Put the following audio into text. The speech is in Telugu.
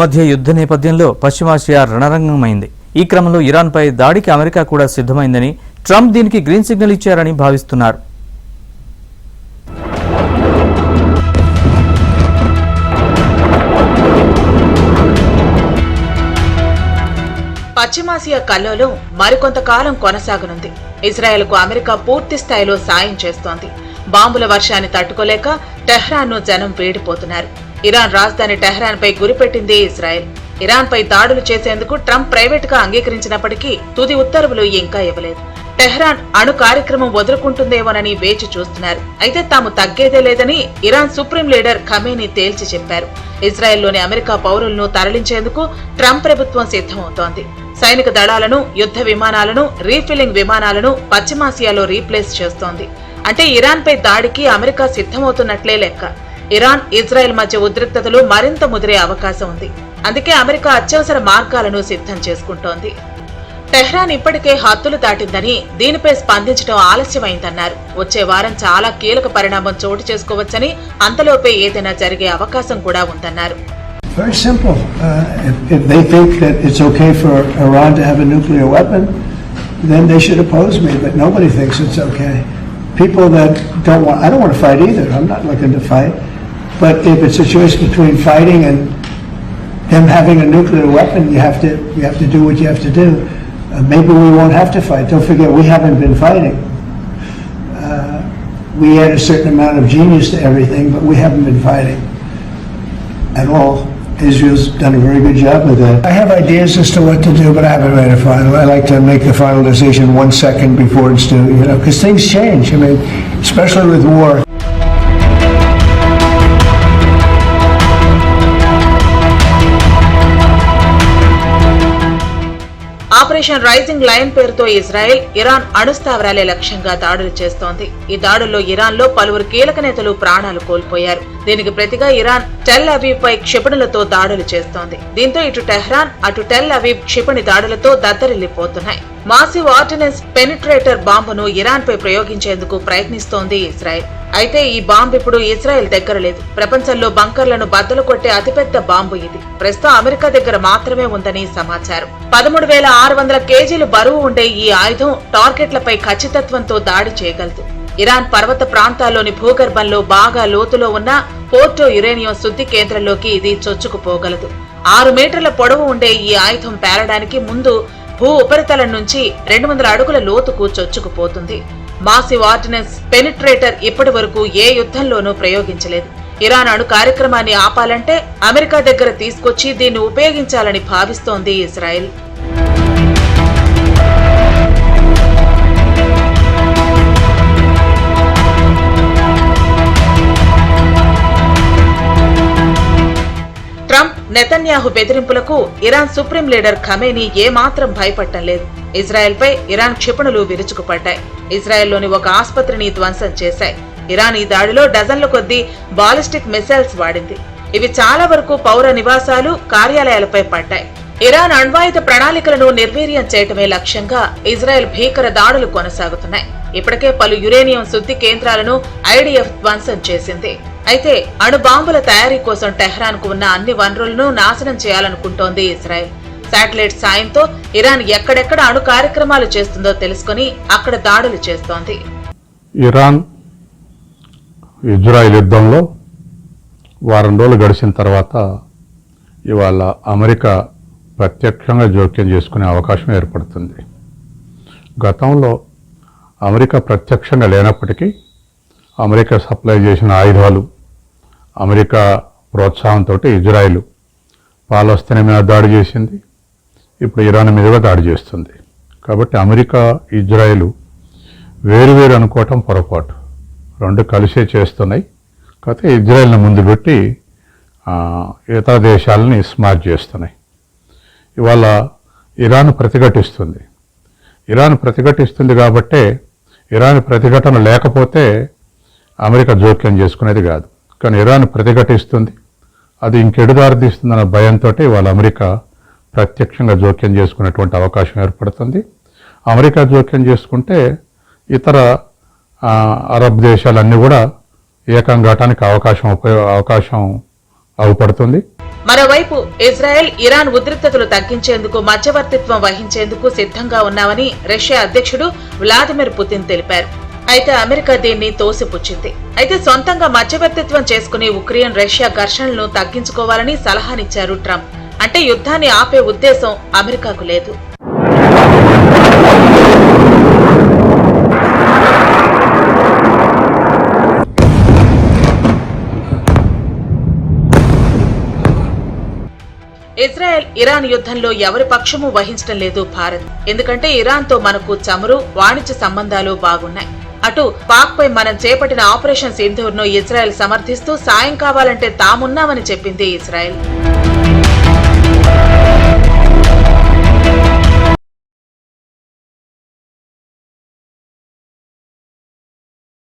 మధ్య యుద్ధ నేపథ్యంలో పశ్చిమాసియా రణరంగమైంది. ఈ క్రమంలో ఇరాన్పై దాడికి అమెరికా కూడా సిద్ధమైందని, ట్రంప్ దీనికి గ్రీన్ సిగ్నల్ ఇచ్చారని భావిస్తున్నారు. పశ్చిమాసియా కల్లోలం మరికొంతకాలం కొనసాగనుంది. ఇజ్రాయెల్కు అమెరికా పూర్తి స్థాయిలో సాయం చేస్తోంది. బాంబుల వర్షాన్ని తట్టుకోలేక టెహ్రాన్ను జనం వేడిపోతున్నారు. ఇరాన్ రాజధాని టెహ్రాన్పై గురిపెట్టింది ఇజ్రాయెల్. ఇరాన్పై దాడులు చేసేందుకు ట్రంప్ ప్రైవేటుగా అంగీకరించినప్పటికీ తుది ఉత్తర్వులు ఇంకా ఇవ్వలేదు. టెహ్రాన్ అణు కార్యక్రమం వదులుకుంటుందేమోనని వేచి చూస్తున్నారు. అయితే తాము తగ్గేదే లేదని ఇరాన్ సుప్రీం లీడర్ ఖమేనీ తేల్చి చెప్పారు. ఇజ్రాయెల్లోని అమెరికా పౌరులను తరలించేందుకు ట్రంప్ ప్రభుత్వం సిద్ధమవుతోంది. సైనిక దళాలను, యుద్ధ విమానాలను, రీఫిల్లింగ్ విమానాలను పశ్చిమాసియాలో రీప్లేస్ చేస్తోంది. అంటే ఇరాన్పై దాడికి అమెరికా సిద్ధమవుతున్నట్లే లెక్క. ఇరాన్, ఇజ్రాయెల్ మధ్య ఉద్రిక్తతలు మరింత ముదిరే అవకాశం ఉంది. అందుకే అమెరికా అత్యవసర మార్గాలను సిద్ధం చేసుకుంటోంది. టెహ్రాన్ ఇప్పటికే హద్దులు దాటిందని, దీనిపై స్పందించడం ఆలస్యమైందన్నారు. వచ్చే వారం చాలా కీలక పరిణామం చోటు చేసుకోవచ్చని, అంతలోపే ఏదైనా జరిగే అవకాశం కూడా ఉందన్నారు. Very simple. If they think that it's okay for Iran to have a nuclear weapon, then they should oppose me. But nobody thinks it's okay. People that I don't want to fight either. I'm not looking to fight. But if it's a choice between fighting and them having a nuclear weapon, you have to do what you have to do. Maybe we won't have to fight. Don't forget, we haven't been fighting. We add a certain amount of genius to everything, but we haven't been fighting at all. Israel's done a very good job with that. I have ideas as to what to do, but I haven't made a final. I like to make the final decision 1 second before it's due, because things change. I mean, especially with war. Operation rising lion పేరుతో ఇజ్రాయెల్, ఇరాన్ అణుస్థావరాలే లక్ష్యంగా దాడులు చేస్తోంది. ఈ దాడుల్లో ఇరాన్లో పలువురు కీలక నేతలు ప్రాణాలు కోల్పోయారు. దీనికి ప్రతిగా ఇరాన్ టెల్ అవీవ్ పై క్షిపణులతో దాడులు చేస్తోంది. దీంతో ఇటు టెహ్రాన్, అటు టెల్ అవీవ్ క్షిపణి దాడులతో దద్దరిల్లిపోతున్నాయి. మాసివ్ ఆర్డినెన్స్ పెనిట్రేటర్ బాంబును ఇరాన్ పై ప్రయోగించేందుకు ప్రయత్నిస్తోంది ఇజ్రాయెల్. అయితే ఈ బాంబు ఇప్పుడు ఇజ్రాయెల్ దగ్గర లేదు. ప్రపంచంలో బంకర్లను బద్దలు కొట్టే అతిపెద్ద బాంబు ఇది. ప్రస్తుతం అమెరికా దగ్గర మాత్రమే ఉందని సమాచారం. 13,600 కేజీలు బరువు ఉండే ఈ ఆయుధం టార్గెట్లపై ఖచ్చితత్వంతో దాడి చేయగలదు. ఇరాన్ పర్వత ప్రాంతాల్లోని భూగర్భంలో బాగా లోతులో ఉన్న పోర్టో యురేనియం శుద్ధి కేంద్రంలోకి ఇది చొచ్చుకుపోగలదు. 6 మీటర్ల పొడవు ఉండే ఈ ఆయుధం పేలడానికి ముందు భూ ఉపరితలం నుంచి 200 అడుగుల లోతుకు చొచ్చుకుపోతుంది. మాసివ్ ఆర్డినెన్స్ పెనిట్రేటర్ ఇప్పటి వరకు ఏ యుద్ధంలోనూ ప్రయోగించలేదు. ఇరాన్ అణు కార్యక్రమాన్ని ఆపాలంటే అమెరికా దగ్గర తీసుకొచ్చి దీన్ని ఉపయోగించాలని భావిస్తోంది ఇజ్రాయెల్. ట్రంప్, నెతన్యాహు బెదిరింపులకు ఇరాన్ సుప్రీం లీడర్ ఖమేనీ ఏమాత్రం భయపడటం లేదు. ఇజ్రాయెల్ పై ఇరాన్ క్షిపణులు విరుచుకుపడ్డాయి. ఇజ్రాయెల్లోని ఒక ఆసుపత్రిని ధ్వంసం చేశాయి. ఇరాన్ ఈ దాడిలో డజన్ల కొద్దీ బాలిస్టిక్ మిసైల్స్ వాడింది. ఇవి చాలా వరకు పౌర నివాసాలు, కార్యాలయాలపై పడ్డాయి. ఇరాన్ అణ్వాయుధ ప్రణాళికలను నిర్వీర్యం చేయటమే లక్ష్యంగా ఇజ్రాయెల్ భీకర దాడులు కొనసాగుతున్నాయి. ఇప్పటికే పలు యురేనియం శుద్ధి కేంద్రాలను ఐడిఎఫ్ ధ్వంసం చేసింది. అయితే అణు బాంబుల తయారీ కోసం టెహ్రాన్ కు ఉన్న అన్ని వనరులను నాశనం చేయాలనుకుంటోంది ఇజ్రాయెల్. శాటిలైట్ సాయంతో ఇరాన్ ఎక్కడెక్కడ అణు కార్యక్రమాలు చేస్తుందో తెలుసుకుని అక్కడ దాడులు చేస్తోంది. ఇరాన్ ఇజ్రాయెల్ యుద్ధంలో వారం రోజులు గడిచిన తర్వాత ఇవాళ అమెరికా ప్రత్యక్షంగా జోక్యం చేసుకునే అవకాశం ఏర్పడుతుంది. గతంలో అమెరికా ప్రత్యక్షంగా లేనప్పటికీ అమెరికా సప్లై చేసిన ఆయుధాలు, అమెరికా ప్రోత్సాహంతో ఇజ్రాయెల్ పాలస్తీనా మీద దాడి చేసింది. ఇప్పుడు ఇరాన్ మీద దాడి చేస్తుంది. కాబట్టి అమెరికా, ఇజ్రాయెల్ వేరువేరు అనుకోవటం పొరపాటు. రెండు కలిసే చేస్తున్నాయి. కాకపోతే ఇజ్రాయెల్ని ముందు పెట్టి ఇతర దేశాలని స్మార్ట్ చేస్తున్నాయి. ఇవాళ ఇరాన్ ప్రతిఘటిస్తుంది. ఇరాన్ ప్రతిఘటిస్తుంది కాబట్టే ఇరాన్ ప్రతిఘటన లేకపోతే అమెరికా జోక్యం చేసుకునేది కాదు. కానీ ఇరాన్ ప్రతిఘటిస్తుంది. అది ఇంకెడు దారితీస్తుందన్న భయంతో ఇవాళ అమెరికా ప్రత్యక్షంగా జోక్యం చేసుకునేటువంటి అవకాశం ఏర్పడుతుంది. అమెరికా జోక్యం చేసుకుంటే ఇతర అరబ్ దేశాలన్నీ కూడా ఏకం కావటానికి అవకాశం అవుపడుతుంది. మరోవైపు ఇజ్రాయెల్ ఇరాన్ ఉద్రిక్తతలు తగ్గించేందుకు మధ్యవర్తిత్వం వహించేందుకు సిద్ధంగా ఉన్నామని రష్యా అధ్యక్షుడు వ్లాదిమిర్ పుతిన్ తెలిపారు. అయితే అమెరికా దీన్ని తోసిపుచ్చింది. అయితే సొంతంగా మధ్యవర్తిత్వం చేసుకుని ఉక్రెయిన్ రష్యా ఘర్షణలను తగ్గించుకోవాలని సలహానిచ్చారు ట్రంప్. అంటే యుద్ధాన్ని ఆపే ఉద్దేశం అమెరికాకు లేదు. ఇజ్రాయెల్ ఇరాన్ యుద్ధంలో ఎవరి పక్షము వహించడం లేదు భారత్. ఎందుకంటే ఇరాన్తో మనకు చమురు, వాణిజ్య సంబంధాలు బాగున్నాయి. అటు పాక్ పై మనం చేపట్టిన ఆపరేషన్ సింధూర్ ను ఇజ్రాయెల్ సమర్థిస్తూ సాయం కావాలంటే తామున్నామని చెప్పింది ఇజ్రాయెల్.